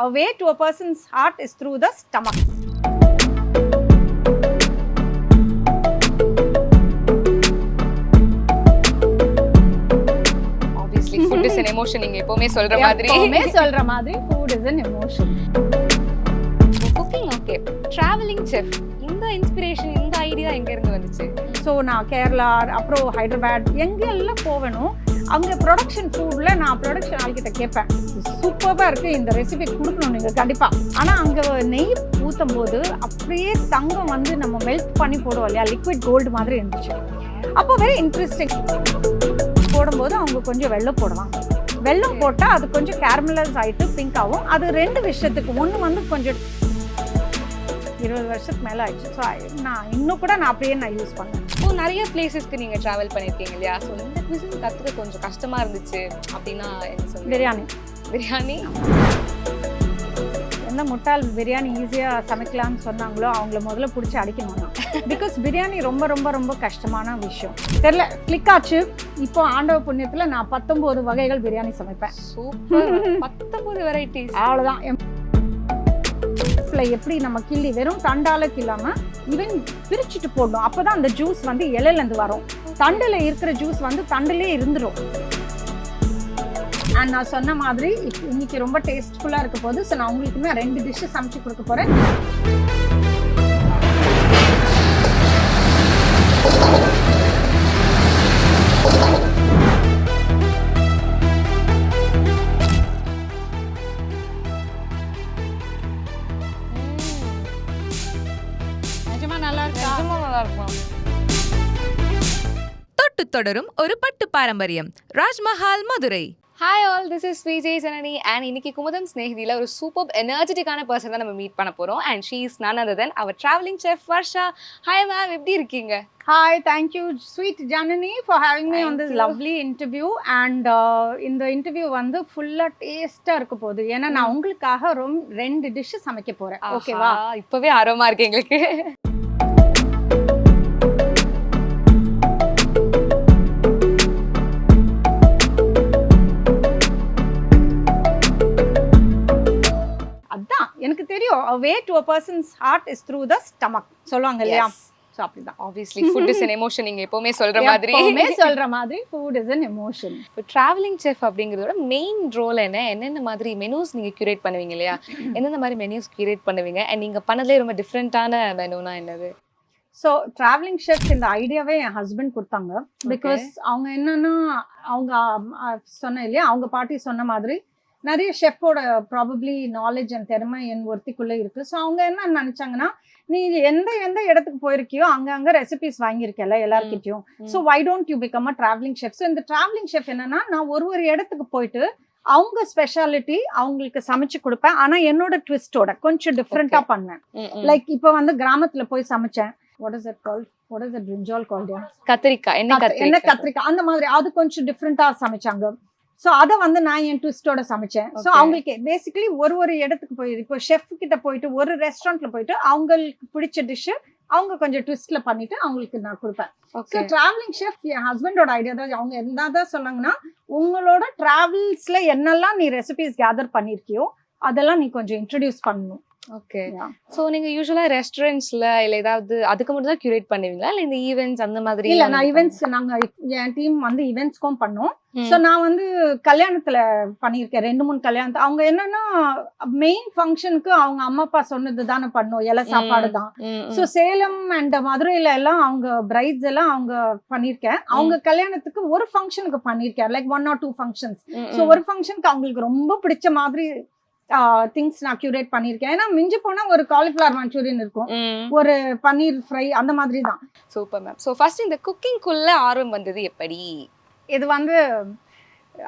A way to a person's heart is through the stomach. Obviously, food is an emotion. நீங்க எப்பவுமே சொல்ற மாதிரி. Food is an emotion. Cooking okay. Traveling chef. இந்த inspiration, இந்த idea எங்க இருந்து வந்துச்சு? ஸோ நான் கேரளா, அப்புறம் ஹைதராபாத் எங்கெல்லாம் போவேணும், அங்கே ப்ரொடக்ஷன் ஃபுட்டில் நான் ப்ரொடக்ஷன் ஆள்கிட்ட கேட்பேன், சூப்பராக இருக்குது, இந்த ரெசிபி கொடுக்கணும் நீங்கள் கண்டிப்பாக. ஆனால் அங்கே நெய் ஊற்றும் போது அப்படியே தங்கம் வந்து நம்ம மெல்ட் பண்ணி போடுவோம் இல்லையா, லிக்விட் கோல்டு மாதிரி இருந்துச்சு. அப்போ வெரி இன்ட்ரெஸ்டிங். போடும்போது அவங்க கொஞ்சம் வெல்லம் போடுவாங்க. வெல்லம் போட்டால் அது கொஞ்சம் கேரமலைஸ் ஆகிட்டு பிங்க் ஆகும். அது ரெண்டு விஷயத்துக்கு, ஒன்று வந்து கொஞ்சம் 20 வருஷத்துக்கு மேலே ஆயிடுச்சு. ஸோ நான் இன்னும் கூட நான் அப்படியே நான் யூஸ் பண்ணேன். ஸோ நிறைய பிளேசஸ்க்கு நீங்கள் ட்ராவல் பண்ணியிருக்கீங்க இல்லையா? ஸோ இந்த குவிசின் கற்றுக்க கொஞ்சம் கஷ்டமாக இருந்துச்சு அப்படின்னா என்ன சொல்லுங்கள்? பிரியாணி எந்த முட்டாள் பிரியாணி ஈஸியாக சமைக்கலாம்னு சொன்னாங்களோ அவங்கள முதல்ல பிடிச்சி அடிக்கணும் தான். பிகாஸ் பிரியாணி ரொம்ப ரொம்ப ரொம்ப கஷ்டமான விஷயம். தெரில, கிளிக் ஆச்சு. இப்போ ஆண்டவ புண்ணியத்தில் நான் 19 வகைகள் பிரியாணி சமைப்பேன். சூப்பர். 19 வெரைட்டிஸ். அவ்வளோதான். எப்படி நம்ம கிள்ளி வெறும் தண்டால கிள்ளாம ஈவன் பிரிச்சுட்டு போடணும். அப்பதான் அந்த ஜூஸ் வந்து இலையில இருந்து வரும். தண்டுல இருக்கிற ஜூஸ் வந்து தண்டுலே இருந்துடும். அண்ட் நான் சொன்ன மாதிரி இன்னைக்கு ரொம்ப டேஸ்ட்ஃபுல்லா இருக்க போது. ஸோ நான் உங்களுக்குமே 2 டிஷ் சமைச்சு கொடுக்க போறேன். தொட்டு தொடரும் ஒரு பட்டு பாரம்பரியம். Rajmahal, Madurai. Hi all, this is Vijay Janani and இன்னைக்கு குமுதம் ஸ்நேகிதியில் ஒரு சூப்பர் எனர்ஜெட்டிக்கான பர்சன் தான் நம்ம மீட் பண்ண போகிறோம். And she is none other than our traveling chef Varsha. Hi ma'am, எப்படி இருக்கீங்க? Hi, thank you, sweet Janani, for having me on this lovely interview. And இந்த interview வந்து ஃபுல்லாக டேஸ்ட்டாக இருக்க போகுது. ஏன்னா நான் உங்களுக்காக 2 டிஷ் சமைக்க போகிறேன். ஓகேவா? இப்போவே ஆர்வமாக இருக்கு எங்களுக்கு. எனக்கு தெரியும், a way to a person's heart is through the stomach சொல்லுவாங்க இல்லையா? ஸோ அப்படிதான். Obviously, food is an emotion. நீங்க எப்பவுமே சொல்ற மாதிரி. food is an emotion. இப்போ டிராவலிங் செஃப் அப்படிங்கிறதோட மெயின் ரோல் என்னென்ன மாதிரி மெனூஸ் நீங்க கியூரேட் பண்ணுவீங்க இல்லையா? எந்தெந்த மாதிரி மெனூஸ் கியூரேட் பண்ணுவீங்க? அண்ட் நீங்க பண்ணதுலேயே ரொம்ப டிஃப்ரெண்டான மெனூனா என்னது? ஸோ ட்ராவலிங் ஷெஃப் இந்த ஐடியாவே என் ஹஸ்பண்ட் கொடுத்தாங்க. பிகாஸ் அவங்க என்னன்னா, அவங்க சொன்ன இல்லையா, அவங்க பாட்டி சொன்ன மாதிரி நிறைய ஷெஃபோட ப்ராபப்ளி நாலேஜ் அண்ட் திறமை என் ஒருத்திக்குள்ளே இருக்குது. ஸோ அவங்க என்ன நினச்சாங்கன்னா, நீ எந்த எந்த இடத்துக்கு போயிருக்கியோ அங்கங்கே ரெசிபிஸ் வாங்கியிருக்கல எல்லாருக்கிட்டையும். So why don't you become a travelling chef? So இந்த ட்ராவலிங் ஷெஃப் என்னன்னா, நான் ஒரு இடத்துக்கு போயிட்டு அவங்க ஸ்பெஷாலிட்டி அவங்களுக்கு சமைச்சு கொடுப்பேன். ஆனால் என்னோட ட்விஸ்டோட கொஞ்சம் டிஃப்ரெண்ட்டாக பண்ணேன். லைக் இப்போ வந்து கிராமத்தில் போய் சமைச்சேன். What is it called? What is the brinjal called? கத்திரிக்காய், என்ன கத்திரிக்காய் அந்த மாதிரி அது கொஞ்சம் டிஃப்ரெண்டா சமைச்சாங்க. ஸோ அதை வந்து நான் என் ட்விஸ்டோட சமைச்சேன். ஸோ அவங்களுக்கு பேசிக்கலி ஒரு இடத்துக்கு போயிடு, இப்போ ஷெஃப் கிட்ட போயிட்டு ஒரு ரெஸ்டாரண்ட்ல போயிட்டு அவங்களுக்கு பிடிச்ச டிஷ்ஷு அவங்க கொஞ்சம் ட்விஸ்ட்ல பண்ணிட்டு அவங்களுக்கு நான் கொடுப்பேன். ஸோ டிராவலிங் ஷெஃப் என் ஹஸ்பண்டோட ஐடியா தான். அவங்க என்னதான் சொன்னாங்கன்னா, உங்களோட டிராவல்ஸ்ல என்னெல்லாம் நீ ரெசிபிஸ் கேதர் பண்ணிருக்கியோ அதெல்லாம் நீ கொஞ்சம் இன்ட்ரடியூஸ் பண்ணணும். ஓகே. ஸோ நீங்க யூஸ்வலா ரெஸ்டாரண்ட்ஸ்ல இல்ல ஏதாவது அதுக்கு மட்டும் தான் கியூரேட் பண்ணுவீங்களா, இல்ல இந்த ஈவென்ட்ஸ் அந்த மாதிரி? இல்ல, நான் ஈவென்ட்ஸ், நாங்க என் டீம் வந்து ஈவென்ட்ஸ்க்கும் பண்ணோம். ஸோ நான் வந்து கல்யாணத்துல பண்ணியிருக்கேன், 2-3 கல்யாணத்தை. அவங்க என்னன்னா, மெயின் ஃபங்க்ஷனுக்கு அவங்க அம்மா அப்பா சொன்னது தானே பண்ணோம், இலை சாப்பாடு தான். ஸோ சேலம் அண்ட் மதுரையில எல்லாம் அவங்க பிரைட்ஸ் எல்லாம் அவங்க பண்ணியிருக்கேன். அவங்க கல்யாணத்துக்கு ஒரு ஃபங்க்ஷனுக்கு பண்ணியிருக்கேன், லைக் 1 or 2 ஃபங்க்ஷன்ஸ். ஸோ ஒரு ஃபங்க்ஷனுக்கு அவங்களுக்கு ரொம்ப பிடிச்ச மாதிரி திங்ஸ் நான் கியூரேட் பண்ணியிருக்கேன். ஏன்னா மிஞ்சி போனா ஒரு காலிஃப்ளவர் மஞ்சூரியன் இருக்கும், ஒரு பன்னீர் ஃப்ரை, அந்த மாதிரி தான். Super ma'am. ஸோ ஃபர்ஸ்ட் இந்த குக்கிங்குள்ள ஆர்வம் வந்தது எப்படி? இது வந்து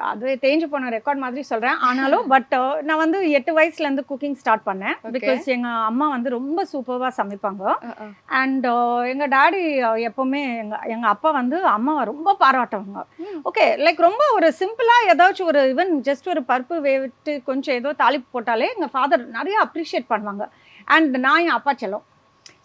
அது தேஞ்சு போன ரெக்கார்ட் மாதிரி சொல்றேன். ஆனாலும் பட் நான் வந்து 8 வயசுல இருந்து குக்கிங் ஸ்டார்ட் பண்ணேன். பிகாஸ் எங்க அம்மா வந்து ரொம்ப சூப்பர்வா சமைப்பாங்க. அண்ட் எங்க டாடி எப்பவுமே எங்க அப்பா வந்து அம்மாவை ரொம்ப பாராட்டுவாங்க. ஓகே, லைக் ரொம்ப ஒரு சிம்பிளா ஏதாச்சும் ஒரு ஈவன் ஜஸ்ட் ஒரு பருப்பு வேவிட்டு கொஞ்சம் ஏதோ தாளிப்பு போட்டாலே எங்க ஃபாதர் நிறைய அப்ரிஷியேட் பண்ணுவாங்க. அண்ட் நான் என் அப்பா செல்லம்.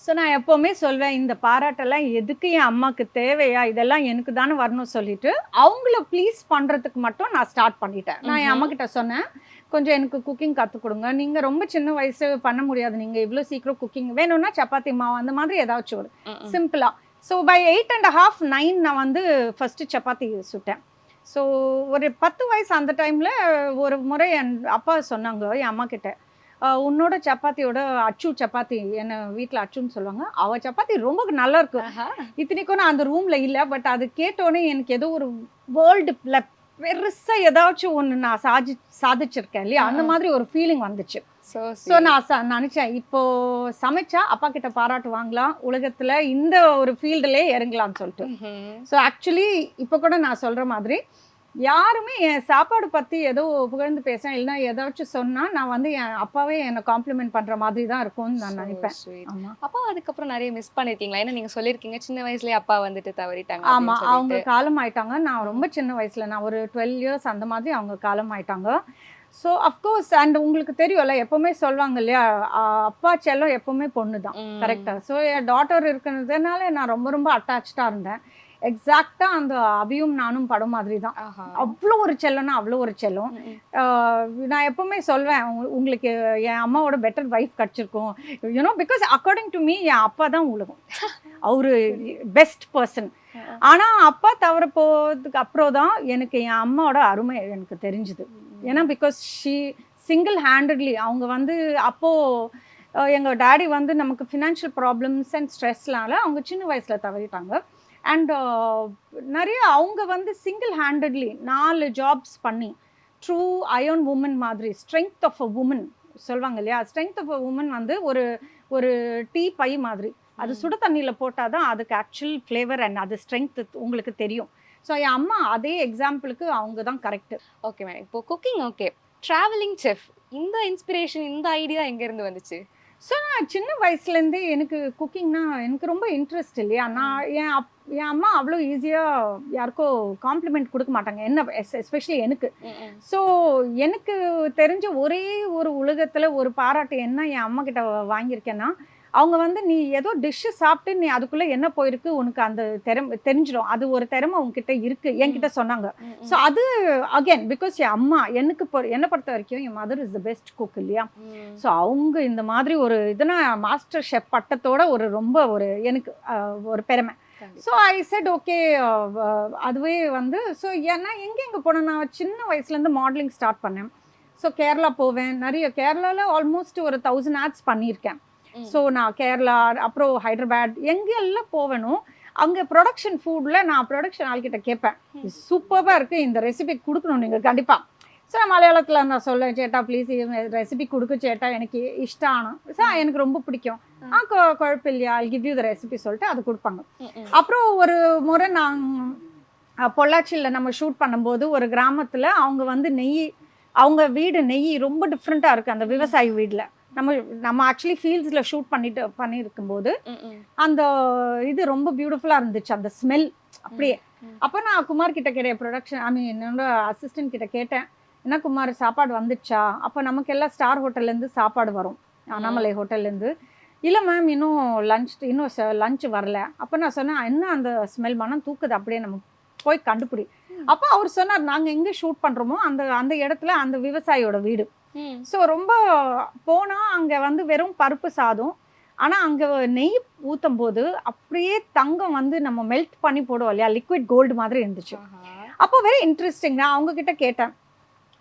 ஸோ நான் எப்போவுமே சொல்வேன், இந்த பாராட்டெல்லாம் எதுக்கு என் அம்மாவுக்கு தேவையா, இதெல்லாம் எனக்கு தானே வரணும் சொல்லிட்டு அவங்கள ப்ளீஸ் பண்ணுறதுக்கு மட்டும் நான் ஸ்டார்ட் பண்ணிட்டேன். நான் என் அம்மா கிட்ட சொன்னேன், கொஞ்சம் எனக்கு குக்கிங் கற்றுக் கொடுங்க, நீங்கள் ரொம்ப சின்ன வயசு பண்ண முடியாது, நீங்கள் இவ்வளோ சீக்கிரம் குக்கிங் வேணும்னா சப்பாத்தி மாவு அந்த மாதிரி ஏதாச்சும் ஒரு சிம்பிளாக. ஸோ பை 8.5, 9 நான் வந்து ஃபஸ்ட்டு சப்பாத்தி சுட்டேன். ஸோ ஒரு 10 வயசு அந்த டைமில் ஒரு முறை என் அப்பா சொன்னாங்க என் அம்மா கிட்ட, உன்னோட சப்பாத்தியோட அச்சு சப்பாத்தி, என்ன வீட்டில் அச்சுன்னு சொல்லுவாங்க, அவள் சப்பாத்தி ரொம்ப நல்லா இருக்கு. இத்தனைக்கும் நான் அந்த ரூமில் இல்லை, பட் அது கேட்டோன்னே எனக்கு ஏதோ ஒரு வேர்ல்டு பெருசாக ஏதாச்சும் ஒன்று நான் சாதிச்சிருக்கேன் இல்லையா, அந்த மாதிரி ஒரு ஃபீலிங் வந்துச்சு. ஸோ நான் நினச்சேன் இப்போ சமைச்சா அப்பா கிட்ட பாராட்டு வாங்கலாம், உலகத்தில் இந்த ஒரு ஃபீல்டுலே இறங்கலாம்னு சொல்லிட்டு. ஸோ ஆக்சுவலி இப்போ கூட நான் சொல்கிற மாதிரி யாருமே என் சாப்பாடு பற்றி ஏதோ புகழ்ந்து பேசுகிறேன் இல்லைன்னா ஏதாச்சும் சொன்னால் நான் வந்து என் அப்பாவே என்னை காம்ப்ளிமெண்ட் பண்ணுற மாதிரி தான் இருக்கும்னு நான் நினைப்பேன். ஆமாம். அப்பா அதுக்கப்புறம் நிறைய மிஸ் பண்ணியிருக்கீங்களா? ஏன்னா நீங்கள் சொல்லியிருக்கீங்க சின்ன வயசுலேயே அப்பா வந்துட்டு தவறிட்டாங்க. ஆமாம், அவங்க காலம் ஆயிட்டாங்க. நான் ரொம்ப சின்ன வயசில், நான் ஒரு 12 இயர்ஸ் அந்த மாதிரி அவங்க காலம் ஆயிட்டாங்க. ஸோ அஃப்கோர்ஸ் அண்ட் உங்களுக்கு தெரியும்ல, எப்போவுமே சொல்லுவாங்க இல்லையா, அப்பா செல்லம் எப்போவுமே பொண்ணு தான், கரெக்டாக. ஸோ என் டாட்டர் இருக்கிறதுனால நான் ரொம்ப ரொம்ப அட்டாச்சாக இருந்தேன். எக்ஸாக்டாக அந்த அபியும் நானும் படம் மாதிரி தான். அவ்வளோ ஒரு செல்லம்னா அவ்வளோ ஒரு செல்லம். நான் எப்போவுமே சொல்வேன், உங்களுக்கு என் அம்மாவோட பெட்டர் வைஃப் கிடச்சிருக்கும் you know, because according to me என் அப்பா தான் உலகம், அவரு பெஸ்ட் பர்சன். ஆனால் அப்பா தவற போகிறதுக்கு அப்புறம் தான் எனக்கு என் அம்மாவோட அருமை எனக்கு தெரிஞ்சுது. ஏன்னா பிகாஸ் சிங்கிள் ஹேண்டட்லி அவங்க வந்து அப்போது எங்கள் டேடி வந்து நமக்கு ஃபினான்ஷியல் ப்ராப்ளம்ஸ் அண்ட் ஸ்ட்ரெஸ்னால அவங்க சின்ன வயசில் தவறிட்டாங்க. அண்ட் நிறைய அவங்க வந்து சிங்கிள் ஹேண்டட்லி 4 ஜாப்ஸ் பண்ணி ட்ரூ அயர்ன் உமன் மாதிரி, ஸ்ட்ரென்த் ஆஃப் அ உமன் சொல்லுவாங்க இல்லையா, ஸ்ட்ரென்த் ஆஃப் அ உமன் வந்து ஒரு டீ பை மாதிரி, அது சுடு தண்ணியில் போட்டால் தான் அதுக்கு ஆக்சுவல் ஃப்ளேவர் அண்ட் அது ஸ்ட்ரென்த் உங்களுக்கு தெரியும். ஸோ என் அம்மா அதே எக்ஸாம்பிளுக்கு அவங்க தான் கரெக்டு. ஓகே மேடம், இப்போ குக்கிங் ஓகே, ட்ராவலிங் செஃப், இந்த இன்ஸ்பிரேஷன் இந்த ஐடியா எங்கேருந்து வந்துச்சு? ஸோ நான் சின்ன வயசுலேருந்தே எனக்கு குக்கிங்னா எனக்கு ரொம்ப இன்ட்ரெஸ்ட் இல்லையா. நான் என் அம்மா அவ்வளோ ஈஸியாக யாருக்கோ காம்ப்ளிமெண்ட் கொடுக்க மாட்டாங்க, என்ன எஸ்பெஷலி எனக்கு. ஸோ எனக்கு தெரிஞ்ச ஒரே ஒரு உலகத்தில் ஒரு பாராட்டு என்ன என் அம்மா கிட்ட வாங்கியிருக்கேன்னா, அவங்க வந்து நீ ஏதோ டிஷ்ஷு சாப்பிட்டு நீ அதுக்குள்ளே என்ன போயிருக்கு உனக்கு அந்த தெரிஞ்சிடும், அது ஒரு திறமை உங்ககிட்ட இருக்குது என்கிட்ட சொன்னாங்க. ஸோ அது அகெயின் பிகாஸ் என் அம்மா என்னை பொறுத்த வரைக்கும் என் mother is the best cook இல்லையா. ஸோ அவங்க இந்த மாதிரி ஒரு இதுனா மாஸ்டர் ஷெஃப் பட்டத்தோட ரொம்ப எனக்கு ஒரு பெருமை. ஸோ ஐ செட் ஓகே, அதுவே வந்து ஸோ ஏன்னா எங்கே போனேன், நான் சின்ன வயசுலேருந்து மாடலிங் ஸ்டார்ட் பண்ணேன். ஸோ கேரளா போவேன், நிறைய கேரளாவில் ஆல்மோஸ்ட் ஒரு 1000 ஆட்ஸ் பண்ணியிருக்கேன். ஸோ நான் கேரளா அப்புறம் ஹைதராபாத் எங்கெல்லாம் போவேணும், அங்கே ப்ரொடக்ஷன் ஃபுட்டில் நான் ப்ரொடக்ஷன் ஆள்கிட்ட கேட்பேன், சூப்பராக இருக்குது இந்த ரெசிபி கொடுக்கணும் நீங்கள் கண்டிப்பாக. ஸோ நான் மலையாளத்தில் நான் சொல்லுவேன், சேட்டா ப்ளீஸ் ரெசிபி கொடுக்க சேட்டா, எனக்கு இஷ்டம், ஸோ எனக்கு ரொம்ப பிடிக்கும், குழப்பம் இல்லையா, I give you the recipe சொல்லிட்டு அது கொடுப்பாங்க. அப்புறம் ஒரு முறை நான் பொள்ளாச்சியில் நம்ம ஷூட் பண்ணும்போது ஒரு கிராமத்தில் அவங்க வந்து அவங்க வீடு நெய் ரொம்ப டிஃப்ரெண்ட்டாக இருக்குது, அந்த விவசாயி வீட்டில். நம்ம ஆக்சுவலி ஃபீல்ட்ஸில் ஷூட் பண்ணியிருக்கும்போது அந்த இது ரொம்ப பியூட்டிஃபுல்லாக இருந்துச்சு, அந்த ஸ்மெல் அப்படியே. அப்போ நான் குமார் கிட்ட கேட்டேன், ப்ரொடக்ஷன் என்னோட அசிஸ்டன்ட் கிட்ட கேட்டேன், என்ன குமார் சாப்பாடு வந்துடுச்சா? அப்போ நமக்கு எல்லாம் ஸ்டார் ஹோட்டல்லேருந்து சாப்பாடு வரும், அண்ணாமலை ஹோட்டல்லேருந்து. இல்லை மேம் இன்னும் லஞ்ச் வரல. அப்போ நான் சொன்னேன், என்ன அந்த ஸ்மெல் மனம் தூக்குது, அப்படியே நம்ம போய் கண்டுபிடி. அப்போ அவர் சொன்னார், நாங்கள் எங்கே ஷூட் பண்ணுறோமோ அந்த இடத்துல அந்த விவசாயியோட வீடு. ஸோ ரொம்ப போனால் அங்கே வந்து வெறும் பருப்பு சாதம், ஆனால் அங்கே நெய் ஊற்றும் போது அப்படியே தங்கம் வந்து நம்ம மெல்ட் பண்ணி போடுவோம் இல்லையா, லிக்விட் கோல்டு மாதிரி இருந்துச்சு. அப்போ வெரி இன்ட்ரெஸ்டிங். நான் அவங்கக்கிட்ட கேட்டேன்,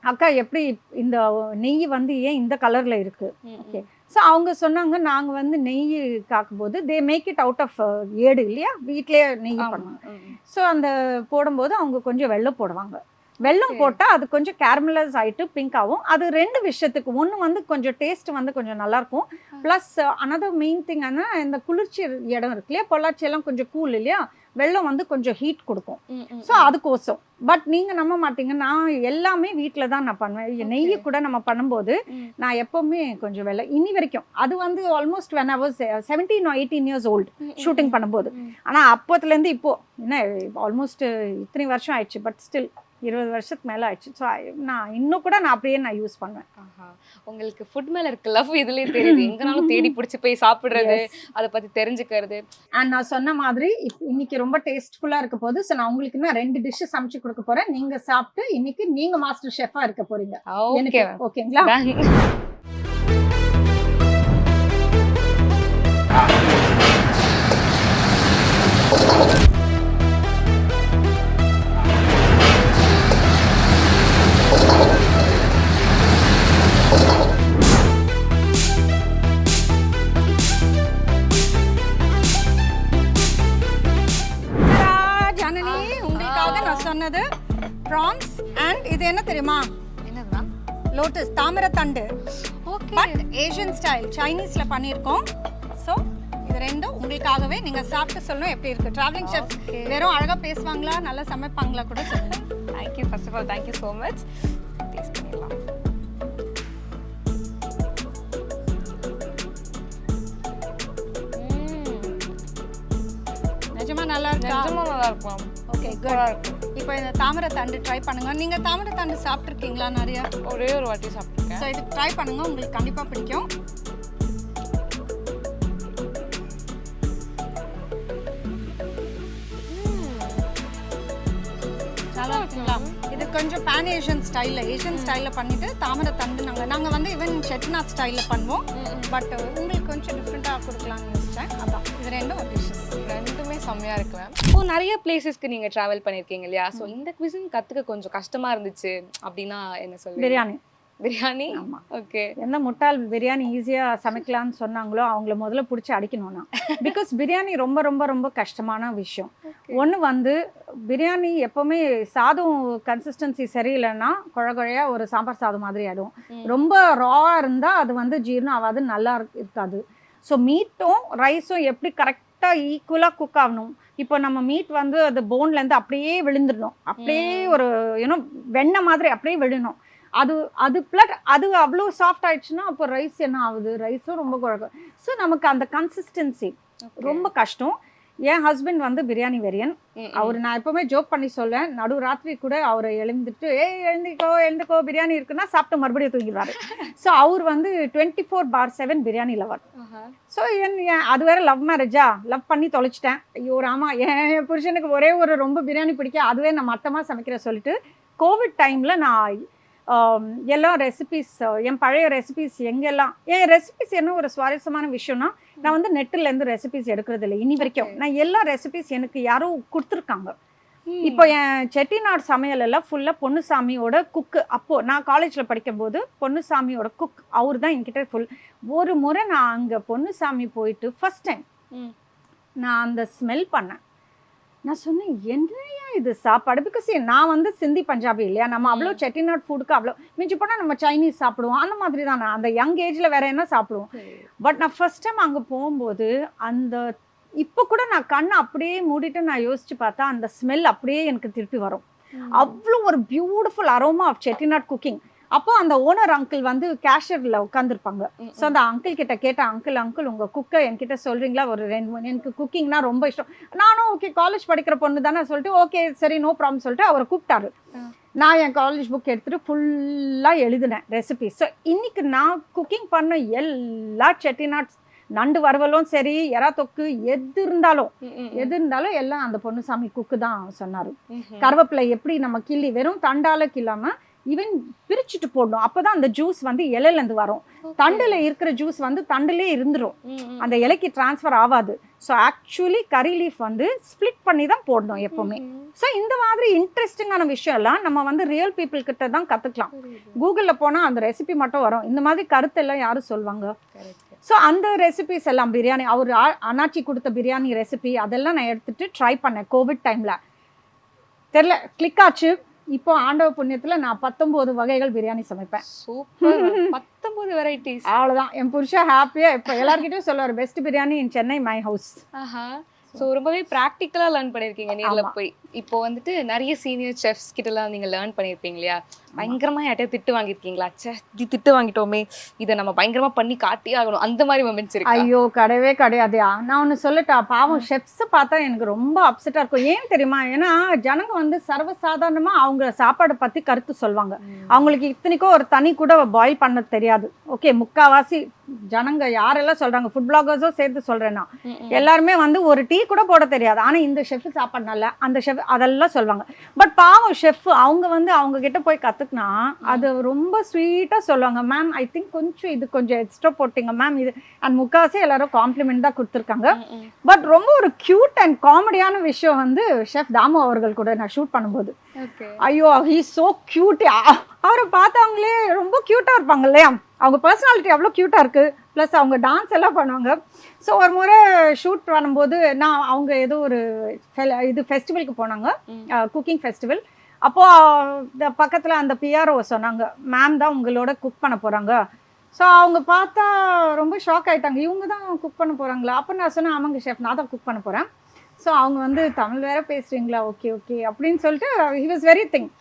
அக்கா எப்படி இந்த நெய் வந்து ஏன் இந்த கலரில் இருக்குது? ஓகே. ஸோ அவங்க சொன்னாங்க, நாங்கள் வந்து நெய் காக்கும்போது they make it out of ஏடு இல்லையா, வீட்லேயே நெய் பண்ணுவாங்க. ஸோ அந்த போடும்போது அவங்க கொஞ்சம் வெல்லம் போடுவாங்க. வெல்லம் போட்டால் அது கொஞ்சம் கேரமலைஸ் ஆகிட்டு பிங்க் ஆகும். அது 2 விஷயத்துக்கு, ஒன்று வந்து கொஞ்சம் டேஸ்ட் வந்து கொஞ்சம் நல்லாயிருக்கும், ப்ளஸ் அனதர் மெயின் திங் ஆனால் இந்த குளிர்ச்சி இடம் இருக்கு இல்லையா, பொள்ளாச்சியெல்லாம் கொஞ்சம் கூல் இல்லையா, வெல்லம் வந்து கொஞ்சம் ஹீட் கொடுக்கும். ஸோ அதுக்கோசம். பட் நீங்கள் நம்ப மாட்டீங்க, நான் எல்லாமே வீட்டில் தான் நான் பண்ணுவேன். நெய்யை கூட நம்ம பண்ணும்போது நான் எப்போவுமே கொஞ்சம் வெல்லம் இன்னி வரைக்கும். அது வந்து almost when I was 17 or 18 years old shooting பண்ணும்போது. ஆனால் அப்போத்துலேருந்து இப்போது என்ன ஆல்மோஸ்ட் இத்தனை வருஷம் ஆயிடுச்சு, பட் ஸ்டில் 20 வருஷத்துக்கு மேலே ஆயிடுச்சு. ஸோ நான் இன்னும் கூட நான் அப்படியே நான் யூஸ் பண்ணுவேன். உங்களுக்கு ஃபுட் மேல இருக்க லவ் இதுலயே தெரியுது. எங்கனாலும் தேடி பிடிச்சி போய் சாப்பிடுறது, அதை பத்தி தெரிஞ்சுக்கிறது. அண்ட் நான் சொன்ன மாதிரி இன்னைக்கு ரொம்ப டேஸ்ட்ஃபுல்லா இருக்க போது. ஸோ நான் உங்களுக்கு நான் 2 டிஷ் சமைச்சு கொடுக்க போறேன். நீங்க சாப்பிட்டு இன்னைக்கு நீங்க மாஸ்டர் ஷெஃபா இருக்க போறீங்க. ஓகே ஓகேங்களா? ஜனனி, உங்களுக்காக நான் சொன்னது ப்ரான்ஸ் அண்ட் இது என்ன தெரியுமா? என்னதுன்னா லோட்டஸ், தாமரத்தண்டு. ஓகே. பட் ஏஷியன் ஸ்டைல், சைனீஸ்ல பண்ணியிருக்கோம். ஸோ இது ரெண்டும் உங்களுக்காகவே நீங்க சாப்பிட்டு சொல்லணும் எப்படி இருக்கு. டிராவலிங் ஷெஃப் வெறும் அழகா பேசுவாங்களா, நல்லா சமைப்பாங்களா கூட சொல்லுங்க. Thank you. First of all thank you so much. Taste பண்ணிடலாம். நிஜமா நல்லா இருக்கா? நிஜமா நல்லா இருக்கும். Okay, good. இப்போ இந்த தாமரத்தண்டு ட்ரை பண்ணுங்க. நீங்க தாமரத்தண்டு சாப்பிட்ருக்கீங்களா நிறைய? ஒரே ஒரு வாட்டி சாப்பிட்டுருக்கேன். ஸோ இது ட்ரை பண்ணுங்க, உங்களுக்கு கண்டிப்பா பிடிக்கும். நல்லா இருக்குங்களா? இது கொஞ்சம் பேன் ஏஷியன் ஸ்டைல்ல பண்ணிட்டு தாமரத்தண்டு நாங்க வந்து ஈவன் செட்டிநாட் ஸ்டைல்ல பண்ணுவோம். பட் உங்களுக்கு கொஞ்சம் டிஃப்ரெண்டா கொடுக்கலாம்னு யோசிச்சேன். அதான் இது ரெண்டும் டிஷ்ஷஸ். ரெண்டுமே செம்மையா இருக்குவேன். இப்போ நிறைய பிளேசஸ்க்கு நீங்க டிராவல் பண்ணிருக்கீங்க இல்லையா? ஸோ இந்த குவிசின் கத்துக்க கொஞ்சம் கஷ்டமா இருந்துச்சு அப்படின்னா என்ன சொல்லுவீங்க? பிரியாணி. பிரியாணி. ஆமா. ஓகே. என்ன முட்டாள் பிரியாணி ஈஸியா சமைக்கலாம்னு சொன்னாங்களோ அவங்கள முதல்ல பிடிச்சி அடிக்கணும் நான். பிகாஸ் பிரியாணி ரொம்ப ரொம்ப ரொம்ப கஷ்டமான விஷயம். ஒன்று வந்து பிரியாணி எப்போவுமே சாதம் கன்சிஸ்டன்சி சரியில்லைன்னா குழையா ஒரு சாம்பார் சாதம் மாதிரி ஆகிடும். ரொம்ப ராவாக இருந்தால் அது வந்து ஜீரணம் ஆகாது, நல்லா இருக்காது. ஸோ மீட்டும் ரைஸும் எப்படி கரெக்டாக ஈக்குவலாக குக் ஆகணும். இப்போ நம்ம மீட் வந்து அது போன்லேருந்து அப்படியே விழுந்துடணும், அப்படியே ஒரு வெண்ணெய் மாதிரி அப்படியே விழணும். அது பிளட் அது அவ்வளோ சாஃப்ட் ஆயிடுச்சுன்னா அப்போ ரைஸ் என்ன ஆகுது, ரைஸும் ரொம்ப குழக்கும். ஸோ நமக்கு அந்த கன்சிஸ்டன்சி ரொம்ப கஷ்டம். என் ஹஸ்பண்ட் வந்து பிரியாணி வெரியன். அவர் நான் எப்பவுமே ஜோக் பண்ணி சொல்லுவேன், நடு ராத்திரி கூட அவரை எழுந்துட்டு எழுந்துக்கோ பிரியாணி இருக்குன்னா சாப்பிட்டு மறுபடியும் தூங்கிடுவாரு. ஸோ அவர் வந்து 24/7 பிரியாணி லவர். ஸோ அது வேற லவ் மேரேஜா, லவ் பண்ணி தொலைச்சிட்டேன். ஐயோ ராமா, என் புருஷனுக்கு ஒரே ஒரு ரொம்ப பிரியாணி பிடிக்கும், அதுவே நான் மட்டமாக சமைக்கிற சொல்லிட்டு கோவிட் டைமில் நான் எல்லா ரெசிபீஸ், என் பழைய ரெசிபீஸ் எங்கெல்லாம் என் ரெசிபீஸ் என்ன ஒரு சுவாரஸ்யமான விஷயம்னா, நான் வந்து நெட்டிலேருந்து ரெசிபீஸ் எடுக்கிறது இல்லை இனி வரைக்கும். நான் எல்லா ரெசிபீஸ் எனக்கு யாரோ கொடுத்துருக்காங்க. இப்போ என் செட்டிநாடு சமையல் எல்லாம் ஃபுல்லாக பொன்னுசாமியோட குக்கு. அப்போது நான் காலேஜில் படிக்கும்போது பொன்னுசாமியோட குக் அவர் தான் என்கிட்ட ஃபுல். ஒரு முறை நான் அங்கே பொன்னுசாமி போயிட்டு ஃபர்ஸ்ட் டைம் நான் அந்த ஸ்மெல் பண்ணேன். நான் சொன்னேன், என்னையா இது சாப்பாடு? பிகாஸ் நான் வந்து சிந்தி பஞ்சாபி இல்லையா, நம்ம அவ்வளோ செட்டிநாடு ஃபுட்டுக்கு அவ்வளோ மிஞ்சி போனால் நம்ம சைனீஸ் சாப்பிடுவோம், அந்த மாதிரி தான். நான் அந்த யங் ஏஜில் வேற என்ன சாப்பிடுவோம். பட் நான் ஃபர்ஸ்ட் டைம் அங்கே போகும்போது அந்த இப்போ கூட நான் கண்ணை அப்படியே மூடிட்டு நான் யோசிச்சு பார்த்தா அந்த ஸ்மெல் அப்படியே எனக்கு திருப்பி வரும். அவ்வளோ ஒரு beautiful aroma of Chettinad cooking. அப்போ அந்த ஓனர் அங்கிள் வந்து கேஷியரில் உட்காந்துருப்பாங்க. ஸோ அந்த அங்கிள் கிட்ட கேட்டேன், அங்கிள் உங்கள் குக்கை என்கிட்ட சொல்கிறீங்களா? ஒரு 2 எனக்கு குக்கிங்னா ரொம்ப இஷ்டம். நானும் ஓகே காலேஜ் படிக்கிற பொண்ணு தானே சொல்லிட்டு ஓகே சரி நோ ப்ராப்ளம் சொல்லிட்டு அவரை கூப்பிட்டாரு. நான் என் காலேஜ் புக் எடுத்துகிட்டு ஃபுல்லாக எழுதினேன் ரெசிபிஸ். ஸோ இன்றைக்கி நான் குக்கிங் பண்ண எல்லா செட்டிநாட்ஸ் நண்டு வறுவலும் சரி, எறா தொக்கு எது இருந்தாலும் எல்லாம் அந்த பொன்னுசாமி குக்கு தான் சொன்னார். கருவேப்பிலை எப்படி நம்ம கிள்ளி வெறும் தண்டால கிள்ளாமல் ஈவன் பிரிச்சுட்டு போடணும், அப்போதான் அந்த ஜூஸ் வந்து இலையிலேருந்து வரும். தண்டில் இருக்கிற ஜூஸ் வந்து தண்டிலே இருந்துடும், அந்த இலைக்கு டிரான்ஸ்ஃபர் ஆகாது. ஸோ ஆக்சுவலி கறி லீஃப் வந்து ஸ்ப்ளிட் பண்ணி தான் போடணும் எப்போவுமே. ஸோ இந்த மாதிரி இன்ட்ரெஸ்டிங்கான விஷயம் எல்லாம் நம்ம வந்து ரியல் பீப்புள் கிட்ட தான் கற்றுக்கலாம். கூகுளில் போனால் அந்த ரெசிபி மட்டும் வரும், இந்த மாதிரி கருத்தெல்லாம் யாரும் சொல்லுவாங்க. ஸோ அந்த ரெசிபிஸ் எல்லாம் பிரியாணி, அவர் அண்ணாச்சி கொடுத்த பிரியாணி ரெசிபி அதெல்லாம் நான் எடுத்துகிட்டு ட்ரை பண்ணேன். கோவிட் டைமில் தெரில கிளிக் ஆச்சு. இப்போ ஆண்டவ புண்ணியத்தில் நான் 19 வகைகள் பிரியாணி சமைப்பேன். சூப்பர். 19 வெரைட்டிஸ். அவ்வளோதான். என் புருஷன் ஹாப்பியாக இப்போ எல்லார்கிட்டையும் சொல்லுவார், best biryani in Chennai my house. So ரொம்பவே ப்ராக்டிக்கலாக லேர்ன் பண்ணியிருக்கீங்க நேரில் போய். இப்போ வந்துட்டு நிறைய சீனியர் செஃப்ஸ் கிட்டலாம் நீங்கள் லேர்ன் பண்ணியிருப்பீங்க இல்லையா? பயங்கரமாக யார்ட்டையும் திட்டு வாங்கியிருக்கீங்களா? இது திட்டு வாங்கிட்டோமே, இதை நம்ம பயங்கரமாக பண்ணி காட்டியே ஆகணும், அந்த மாதிரி மொமெண்ட்ஸ் இருக்கு? ஐயோ கிடையவே கிடையாது. நான் ஒன்று சொல்லட்டா, பாவம் ஷெஃப்ஸை பார்த்தா எனக்கு ரொம்ப அப்செட்டாக இருக்கும். ஏன் தெரியுமா? ஏன்னா ஜனங்க வந்து சர்வசாதாரணமாக அவங்க சாப்பாடை பற்றி கருத்து சொல்லுவாங்க. அவங்களுக்கு இத்தனைக்கும் ஒரு தனி கூட பாயில் பண்ண தெரியாது. ஓகே, முக்கால்வாசி ஜனங்க யாரெல்லாம் சொல்கிறாங்க, ஃபுட் பிளாகர்ஸும் சேர்த்து சொல்கிறேன்னா, எல்லாருமே வந்து ஒரு டீ கூட போட தெரியாது. ஆனால் இந்த ஷெஃப் சாப்பாடு நல்லா, அந்த ஷெஃப் அதெல்லாம் சொல்லுவாங்க. பட் பாவம் ஷெஃப் அவங்க வந்து அவங்க கிட்ட போய் கற்றுக்குனா அது ரொம்ப ஸ்வீட்டாக சொல்லுவாங்க. மேம் ஐ திங்க் கொஞ்சம் இது கொஞ்சம் எக்ஸ்ட்ரா போட்டிங்க மேம், இது அண்ட் முக்கால்வாசி எல்லாரும் காம்ப்ளிமெண்ட் தான் கொடுத்துருக்காங்க. பட் ரொம்ப ஒரு க்யூட் அண்ட் காமெடியான விஷயம் வந்து ஷெஃப் தாமு அவர்கள் கூட நான் ஷூட் பண்ணும்போது, ஐயோ ஹீ சோ க்யூட். அவரை பார்த்தவங்களே ரொம்ப க்யூட்டாக இருப்பாங்க இல்லையா? அவங்க பர்சனாலிட்டி அவ்வளோ க்யூட்டாக இருக்குது. ப்ளஸ் அவங்க டான்ஸ் எல்லாம் பண்ணுவாங்க. ஸோ ஒரு முறை ஷூட் பண்ணும்போது அவங்க ஏதோ ஒரு இது ஃபெஸ்டிவலுக்கு போனாங்க, குக்கிங் ஃபெஸ்டிவல். அப்போது பக்கத்தில் அந்த பிஆர்ஓ சொன்னாங்க, மேம் தான் உங்களோட குக் பண்ண போகிறாங்க. ஸோ அவங்க பார்த்தா ரொம்ப ஷாக் ஆகிட்டாங்க, இவங்க தான் குக் பண்ண போகிறாங்களா? அப்போ நான் சொன்னேன், ஆமாங்க ஷெஃப், நான் தான் குக் பண்ண போகிறேன். ஸோ அவங்க வந்து தமிழ் வேறு பேசுகிறீங்களா? ஓகே ஓகே அப்படின்னு சொல்லிட்டு ஹி வாஸ் வெரி திங்.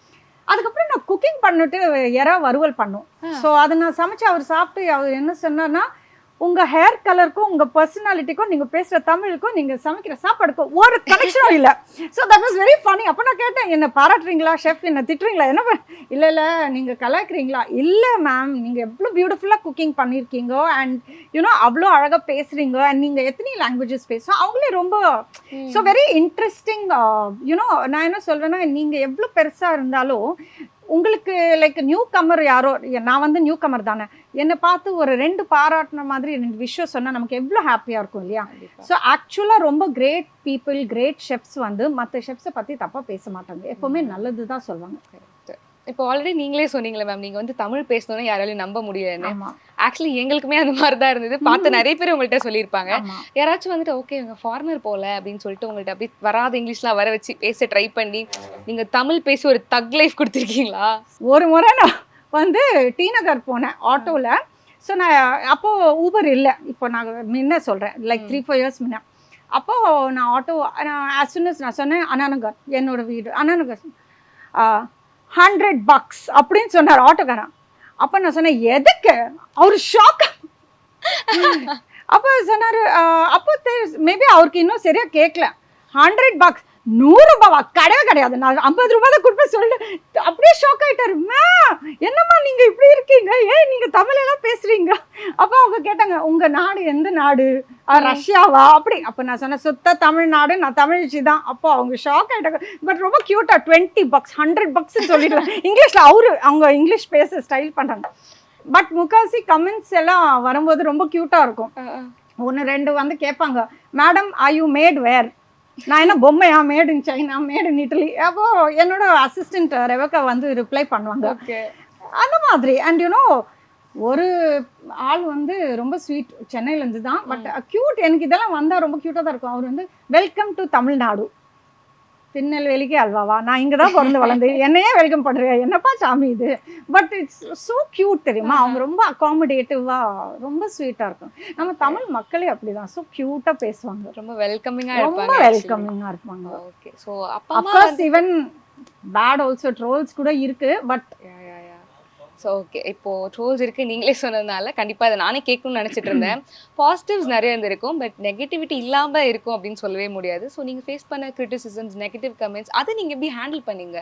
அதுக்கப்புறம் நான் குக்கிங் பண்ணிட்டு எறா வறுவல் பண்ணோம். ஸோ அதை நான் சமைச்சு அவர் சாப்பிட்டு அவர் என்ன சொன்னார்னா, உங்கள் ஹேர் கலருக்கும் உங்கள் பர்சனாலிட்டிக்கும் நீங்கள் பேசுகிற தமிழுக்கும் நீங்கள் சமைக்கிற சாப்பாடுக்கும் ஒரு கனெக்ஷனும் இல்லை. So that was very funny. அப்போ நான் கேட்டேன், என்ன பாராட்டுறீங்களா ஷெஃப், என்ன திட்டுறீங்களா, என்ன இல்லை இல்லை நீங்கள் கலாய்க்கிறீங்களா? இல்லை மேம், நீங்கள் எவ்வளோ பியூட்டிஃபுல்லாக குக்கிங் பண்ணியிருக்கீங்க அண்ட் யூனோ அவ்வளோ அழகாக பேசுகிறீங்க அண்ட் நீங்கள் எத்தனை லாங்குவேஜஸ் பேசுகிறோம், அவங்களே ரொம்ப ஸோ வெரி இன்ட்ரெஸ்டிங். யூனோ நான் என்ன சொல்கிறேன்னா, நீங்கள் எவ்வளோ பெருசாக இருந்தாலும் உங்களுக்கு லைக் நியூ கமர் யாரோ, நான் வந்து நியூ கமர் தானே, என்னை பார்த்து ஒரு 2 பாராட்டின மாதிரி 2 விஷயம் சொன்னால் நமக்கு எவ்வளோ ஹாப்பியாக இருக்கும் இல்லையா? ஸோ ஆக்சுவலாக ரொம்ப கிரேட் பீப்புள், கிரேட் ஷெஃப்ஸ் வந்து மற்ற ஷெஃப்ஸை பற்றி தப்பாக பேச மாட்டாங்க, எப்போவுமே நல்லது தான் சொல்லுவாங்க. இப்போ ஆல்ரெடி நீங்களே சொன்னீங்களே மேம், நீங்கள் வந்து தமிழ் பேசணும்னா யாராலையும் நம்ப முடியலன்னு. ஆக்சுவலி எங்களுக்குமே அந்த மாதிரி தான் இருந்தது. பார்த்து நிறைய பேர் உங்கள்கிட்ட சொல்லியிருப்பாங்க. யாராச்சும் வந்துட்டு ஓகே இவங்க ஃபாரினர் போல அப்படின்னு சொல்லிட்டு உங்கள்கிட்ட அப்படி வராத இங்கிலீஷ்லாம் வர வச்சு பேச ட்ரை பண்ணி நீங்கள் தமிழ் பேசி ஒரு தக் லைஃப் கொடுத்துருக்கீங்களா? ஒரு முறை நான் வந்து டி நகர் போனேன் ஆட்டோவில். ஸோ நான் அப்போது ஊபர் இல்லை, இப்போ நான் முன்ன சொல்கிறேன் லைக் 3-4 இயர்ஸ் முன்னே. அப்போது நான் ஆட்டோ ஆஸ் சூன் அஸ் நான் சொன்னேன், அண்ணாநகர் என்னோடய வீடு, அண்ணாநகர் $100 அப்படின்னு சொன்னார் ஆட்டோக்காரன். அப்போ நான் சொன்னேன் எதுக்கு? அவர் ஷாக். அப்போ சொன்னார், அப்போ மேபி அவருக்கு இன்னும் சரியாக கேட்கல. $100 100 கிடையவே கிடையாது, நான் 50 ரூபா தான் கொடுப்பேன் சொல்லிட்டு அப்படியே ஷாக் ஆகிட்டாரு. என்னம்மா நீங்கள் இப்படி இருக்கீங்க, ஏன் நீங்கள் தமிழெல்லாம் பேசுகிறீங்க? அப்போ அவங்க கேட்டாங்க, உங்கள் நாடு எந்த நாடு? ரஷ்யாவா? அப்படி. அப்போ நான் சொன்னேன் சுத்த தமிழ்நாடு, நான் தமிழ்ச்சி தான். அப்போ அவங்க ஷாக் ஆகிட்டாங்க. பட் ரொம்ப க்யூட்டாக $20 $100 சொல்லிடுவேன் இங்கிலீஷில். அவங்க இங்கிலீஷ் பேச ஸ்டைல் பண்ணுறாங்க. பட் முக்காசி கமெண்ட்ஸ் எல்லாம் வரும்போது ரொம்ப க்யூட்டாக இருக்கும். 1-2 வந்து கேட்பாங்க, madam are you made where? நான் என்ன பொம்மையா? Made in China, made in Italy. அப்போ என்னோட அசிஸ்டன்ட் ரெபக்கா வந்து ரிப்ளை பண்ணுவாங்க அந்த மாதிரி. அண்ட் யூனோ ஒரு ஆள் வந்து ரொம்ப ஸ்வீட், சென்னையிலேருந்து தான், பட் க்யூட். எனக்கு இதெல்லாம் வந்தால் ரொம்ப க்யூட்டாக தான் இருக்கும். அவர் வந்து வெல்கம் டு தமிழ்நாடு, திருநெல்வேலிக்கு அல்வாவா, நான் இங்கே தான் பிறந்து வளர்ந்து என்னையே வெல்கம் பண்ணுறேன், என்னப்பா சாமி இது. பட் இட்ஸ் ஸோ க்யூட் தெரியுமா? அவங்க ரொம்ப அகாமடேட்டிவாக ரொம்ப ஸ்வீட்டாக இருக்கும். நம்ம தமிழ் மக்களே அப்படிதான், ஸோ க்யூட்டாக பேசுவாங்க, ரொம்ப வெல்கமிங்காக ரொம்ப வெல்கமிங்காக இருப்பாங்க. ஓகே, ஸோ அப்பா of course even bad also trolls கூட இருக்குது. பட் ஸோ ஓகே, இப்போது ட்ரோல்ஸ் இருக்குது நீங்களே சொன்னதுனால கண்டிப்பாக அதை நானே கேட்கணும்னு நினச்சிட்டு இருந்தேன். பாசிட்டிவ்ஸ் நிறைய இருந்திருக்கும், பட் நெகட்டிவிட்டி இல்லாமல் இருக்கும் அப்படின்னு சொல்லவே முடியாது. ஸோ நீங்கள் ஃபேஸ் பண்ண கிரிட்டிசிசம்ஸ், நெகட்டிவ் கமெண்ட்ஸ், அதை நீங்கள் எப்படி ஹேண்டில் பண்ணீங்க?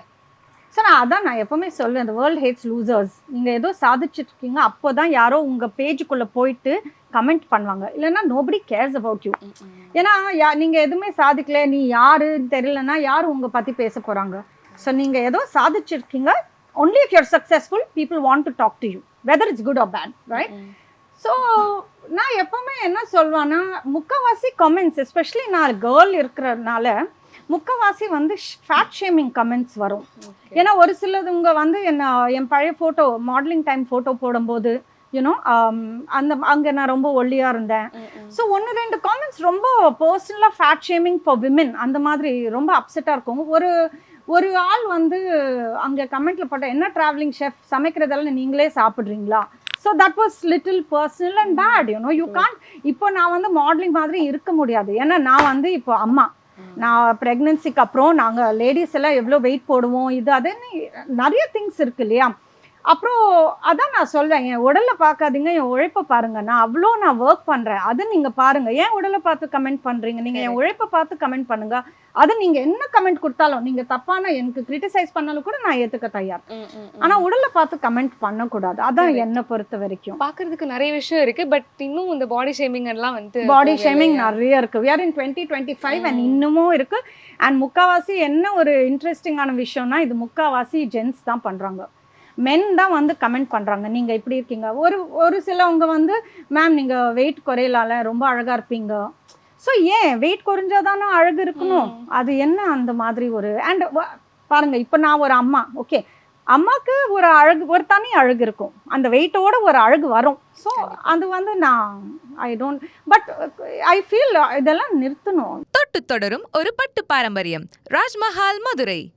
சார் நான் எப்போவுமே சொல்லுவேன், இந்த வேர்ல்ட் ஹேட்ஸ் லூசர்ஸ். நீங்கள் ஏதோ சாதிச்சுட்ருக்கீங்க, அப்போ தான் யாரோ உங்கள் பேஜுக்குள்ளே போயிட்டு கமெண்ட் பண்ணுவாங்க, இல்லைன்னா நோபடி கேர்ஸ் அபவுட் யூ. ஏன்னா நீங்கள் எதுவுமே சாதிக்கல, நீ யாருன்னு தெரியலன்னா யாரும் உங்கள் பற்றி பேச போகிறாங்க. ஸோ நீங்கள் ஏதோ சாதிச்சிருக்கீங்க, only if you're successful people want to talk to you whether it's good or bad, right? So நான் எப்பவுமே என்ன சொல்வேன்னா, முக்கவாசி கமெண்ட்ஸ், எஸ்பெஷலி நான் கேர்ள் இருக்கிறதுனால முக்கவாசி வந்து ஃபேட் ஷேமிங் கமெண்ட்ஸ் வரும். ஏன்னா ஒரு சிலதுங்க வந்து என் பழைய ஃபோட்டோ, மாடலிங் டைம் ஃபோட்டோ போடும்போது யூனோ அங்கே நான் ரொம்ப ஒல்லியாக இருந்தேன். ஸோ 1-2 காமெண்ட்ஸ் ரொம்ப பர்சனலாக ஃபேட் ஷேமிங் ஃபார் விமென் அந்த மாதிரி ரொம்ப அப்செட்டாக இருக்கும். ஒரு ஆள் வந்து அங்கே கமெண்ட்டில் போட்ட, என்ன ட்ராவலிங் ஷெஃப், சமைக்கிறதெல்லாம் நீங்களே சாப்பிட்றீங்களா, so that was little personal and bad you know you can. இப்போ நான் வந்து மாடலிங் மாதிரி இருக்க முடியாது, ஏன்னா நான் வந்து இப்போ அம்மா, நான் ப்ரெக்னென்சிக்கு அப்புறம் நாங்கள் லேடிஸ் எல்லாம் எவ்வளோ வெயிட் போடுவோம், இது அதுன்னு நிறைய திங்ஸ் இருக்கு இல்லையா. அப்புறம் அதான் நான் சொல்வேன், என் உடலை பார்க்காதீங்க, என் உழைப்பை பாருங்க. நான் அவ்வளோ ஒர்க் பண்ணுறேன், அது நீங்கள் பாருங்க. ஏன் உடலை பார்த்து கமெண்ட் பண்ணுறீங்க? நீங்கள் என் உழைப்பை பார்த்து கமெண்ட் பண்ணுங்க. அது நீங்கள் என்ன கமெண்ட் கொடுத்தாலும், நீங்கள் தப்பான எனக்கு கிரிட்டிசைஸ் பண்ணாலும் கூட நான் ஏற்றுக்க தயார். ஆனால் உடலை பார்த்து கமெண்ட் பண்ணக்கூடாது, அதான் என்னை பொறுத்த வரைக்கும். பார்க்கறதுக்கு நிறைய விஷயம் இருக்கு, பட் இன்னும் இந்த பாடி ஷேமிங் எல்லாம் வந்து பாடி ஷேமிங் நிறைய இருக்கு. we are in 2025 அண்ட் இன்னமும் இருக்கு. அண்ட் முக்காவாசி என்ன ஒரு இன்ட்ரெஸ்டிங்கான விஷயம்னா, இது முக்காவாசி ஜென்ஸ் தான் பண்ணுறாங்க, மென் தான் வந்து கமெண்ட் பண்ணுறாங்க. நீங்கள் இப்படி இருக்கீங்க. ஒரு சிலவங்க வந்து மேம் நீங்கள் வெயிட் குறையலால, ரொம்ப அழகாக இருப்பீங்க. ஸோ ஏன் வெயிட் குறைஞ்சாதானே அழகு இருக்கணும்? அது என்ன அந்த மாதிரி ஒரு அண்ட் பாருங்க, இப்போ நான் ஒரு அம்மா, ஓகே, அம்மாவுக்கு ஒரு அழகு, ஒரு தனி அழகு இருக்கும், அந்த வெயிட்டோட ஒரு அழகு வரும். ஸோ அது வந்து நான் I don't, but I feel இதெல்லாம் நிறுத்தணும். தொட்டு தொடரும் ஒரு பட்டு பாரம்பரியம். ராஜ்மஹால், மதுரை.